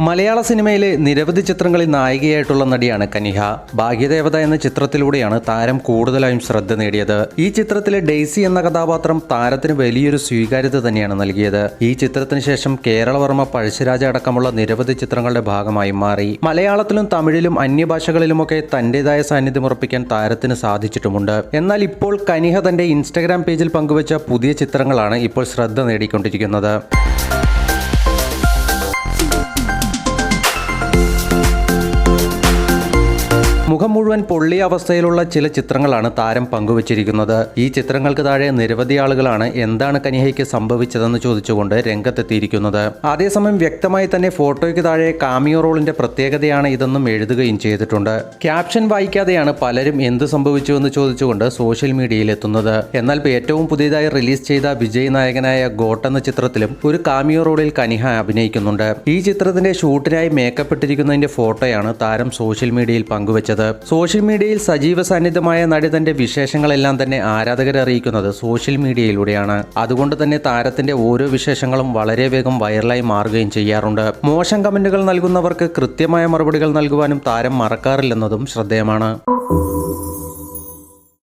മലയാള സിനിമയിലെ നിരവധി ചിത്രങ്ങളിൽ നായികയായിട്ടുള്ള നടിയാണ് കനിഹ. ഭാഗ്യദേവത എന്ന ചിത്രത്തിലൂടെയാണ് താരം കൂടുതലായും ശ്രദ്ധ നേടിയത്. ഈ ചിത്രത്തിലെ ഡെയ്സി എന്ന കഥാപാത്രം താരത്തിന് വലിയൊരു സ്വീകാര്യത തന്നെയാണ് നൽകിയത്. ഈ ചിത്രത്തിന് ശേഷം കേരളവർമ്മ, പഴശ്ശിരാജ അടക്കമുള്ള നിരവധി ചിത്രങ്ങളുടെ ഭാഗമായി മാറി. മലയാളത്തിലും തമിഴിലും അന്യഭാഷകളിലുമൊക്കെ തന്റേതായ സാന്നിധ്യം ഉറപ്പിക്കാൻ താരത്തിന് സാധിച്ചിട്ടുമുണ്ട്. എന്നാൽ ഇപ്പോൾ കനിഹ തന്റെ ഇൻസ്റ്റഗ്രാം പേജിൽ പങ്കുവച്ച പുതിയ ചിത്രങ്ങളാണ് ഇപ്പോൾ ശ്രദ്ധ നേടിക്കൊണ്ടിരിക്കുന്നത്. മുഖം മുഴുവൻ പൊള്ളിയ അവസ്ഥയിലുള്ള ചില ചിത്രങ്ങളാണ് താരം പങ്കുവച്ചിരിക്കുന്നത്. ഈ ചിത്രങ്ങൾക്ക് താഴെ നിരവധി ആളുകളാണ് എന്താണ് കനിഹയ്ക്ക് സംഭവിച്ചതെന്ന് ചോദിച്ചുകൊണ്ട് രംഗത്തെത്തിയിരിക്കുന്നത്. അതേസമയം വ്യക്തമായി തന്നെ ഫോട്ടോയ്ക്ക് താഴെ കാമിയോ റോളിന്റെ പ്രത്യേകതയാണ് ഇതെന്നും എഴുതുകയും ചെയ്തിട്ടുണ്ട്. ക്യാപ്ഷൻ വായിക്കാതെയാണ് പലരും എന്ത് സംഭവിച്ചുവെന്ന് ചോദിച്ചുകൊണ്ട് സോഷ്യൽ മീഡിയയിൽ എത്തുന്നത്. എന്നാൽ ഏറ്റവും പുതിയതായി റിലീസ് ചെയ്ത വിജയ് നായകനായ ഗോട്ട് എന്ന ചിത്രത്തിലും ഒരു കാമിയോ റോളിൽ കനിഹ അഭിനയിക്കുന്നുണ്ട്. ഈ ചിത്രത്തിന്റെ ഷൂട്ടിനായി മേക്കപ്പ് ഇട്ടിരിക്കുന്നതിന്റെ ഫോട്ടോയാണ് താരം സോഷ്യൽ മീഡിയയിൽ പങ്കുവച്ചത്. സോഷ്യൽ മീഡിയയിൽ സജീവ സാന്നിധ്യമായ നടി തന്റെ വിശേഷങ്ങളെല്ലാം തന്നെ ആരാധകരെ അറിയിക്കുന്നത് സോഷ്യൽ മീഡിയയിലൂടെയാണ്. അതുകൊണ്ട് തന്നെ താരത്തിന്റെ ഓരോ വിശേഷങ്ങളും വളരെ വേഗം വൈറലായി മാറുകയും ചെയ്യാറുണ്ട്. മോശം കമന്റുകൾ നൽകുന്നവർക്ക് കൃത്യമായ മറുപടികൾ നൽകുവാനും താരം മറക്കാറില്ലെന്നതും ശ്രദ്ധേയമാണ്.